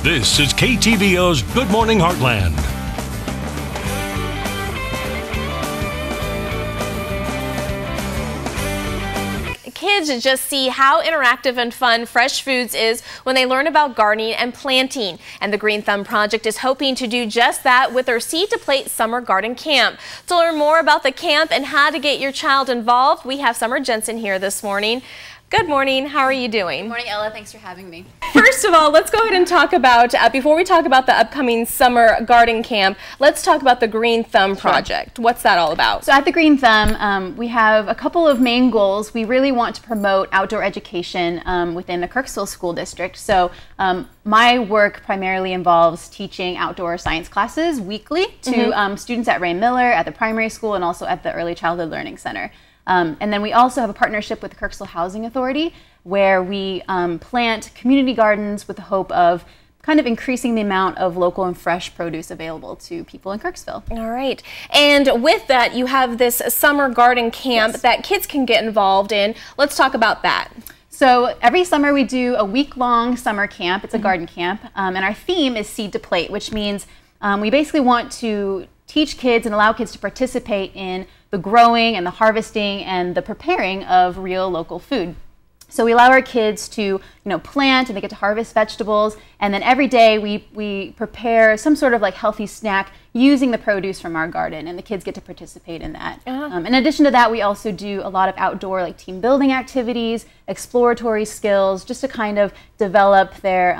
This is KTVO's Good Morning Heartland. Kids just see how interactive and fun Fresh Foods is when they learn about gardening and planting. And the Green Thumb Project is hoping to do just that with their Seed to Plate Summer Garden Camp. To learn more about the camp and how to get your child involved, we have Summer Jensen here this morning. Good morning. How are you doing? Good morning, Ella. Thanks for having me. First of all, let's go ahead and talk about, before we talk about the upcoming summer garden camp, let's talk about the Green Thumb Project. Sure. What's that all about? So at the Green Thumb, we have a couple of main goals. We really want to promote outdoor education within the Kirksville School District. So my work primarily involves teaching outdoor science classes weekly to students at Ray Miller, at the primary school, and also at the Early Childhood Learning Center. And then we also have a partnership with the Kirksville Housing Authority where we plant community gardens with the hope of kind of increasing the amount of local and fresh produce available to people in Kirksville. All right. And with that, you have this summer garden camp that kids can get involved in. Let's talk about that. So every summer we do a week-long summer camp. It's a garden camp. And our theme is Seed to Plate, which means we basically want to teach kids and allow kids to participate in the growing and the harvesting and the preparing of real local food. So we allow our kids to, plant, and they get to harvest vegetables, and then every day we prepare some sort of like healthy snack using the produce from our garden, and the kids get to participate in that. In addition to that, we also do a lot of outdoor like team building activities, exploratory skills, just to kind of develop their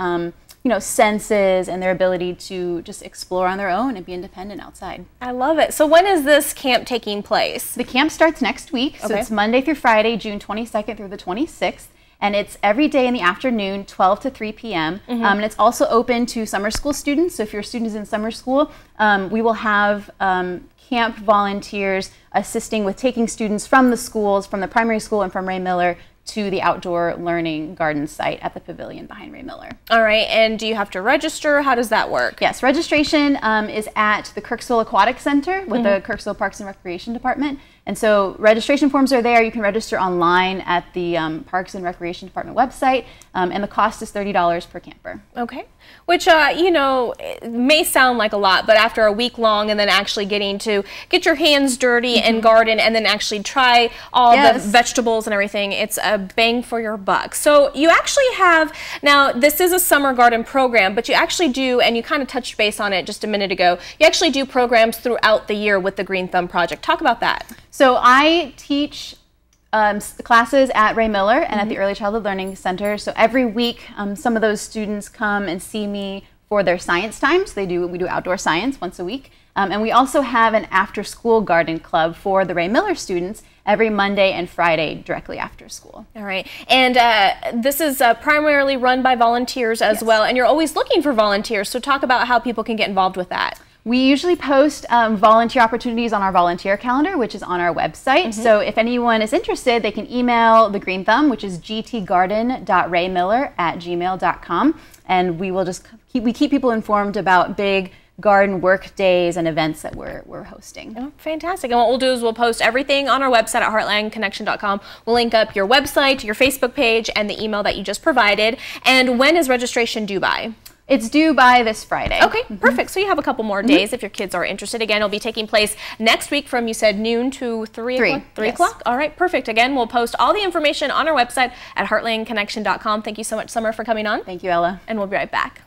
senses and their ability to just explore on their own and be independent outside. I love it. So when is this camp taking place? The camp starts next week. So it's Monday through Friday, June 22nd through the 26th. And it's every day in the afternoon, 12 to 3 p.m. And it's also open to summer school students. So if your student is in summer school, we will have camp volunteers assisting with taking students from the schools, from the primary school and from Ray Miller, to the outdoor learning garden site at the pavilion behind Ray Miller. All right, and do you have to register? How does that work? Yes, registration is at the Kirksville Aquatic Center with the Kirksville Parks and Recreation Department. And so registration forms are there. You can register online at the Parks and Recreation Department website, and the cost is $30 per camper. Okay, which, it may sound like a lot, but after a week long and then actually getting to get your hands dirty and garden and then actually try all the vegetables and everything, it's a bang for your buck. So you actually have, now this is a summer garden program, but you actually do, and you kind of touched base on it just a minute ago, you actually do programs throughout the year with the Green Thumb Project. Talk about that. So I teach classes at Ray Miller and at the Early Childhood Learning Center. So every week, some of those students come and see me for their science time. So we do outdoor science once a week. And we also have an after-school garden club for the Ray Miller students every Monday and Friday directly after school. All right. And this is primarily run by volunteers as well. And you're always looking for volunteers. So talk about how people can get involved with that. We usually post volunteer opportunities on our volunteer calendar, which is on our website. So if anyone is interested, they can email the Green Thumb, which is gtgarden.raymiller@gmail.com, and we will just keep people informed about big garden work days and events that we're hosting. Oh, fantastic. And what we'll do is we'll post everything on our website at heartlandconnection.com. We'll link up your website, your Facebook page, and the email that you just provided. And when is registration due by? It's due by this Friday. Okay, perfect. So you have a couple more days if your kids are interested. Again, it'll be taking place next week from, you said, noon to 3 o'clock? 3 o'clock? All right, perfect. Again, we'll post all the information on our website at heartlandconnection.com. Thank you so much, Summer, for coming on. Thank you, Ella. And we'll be right back.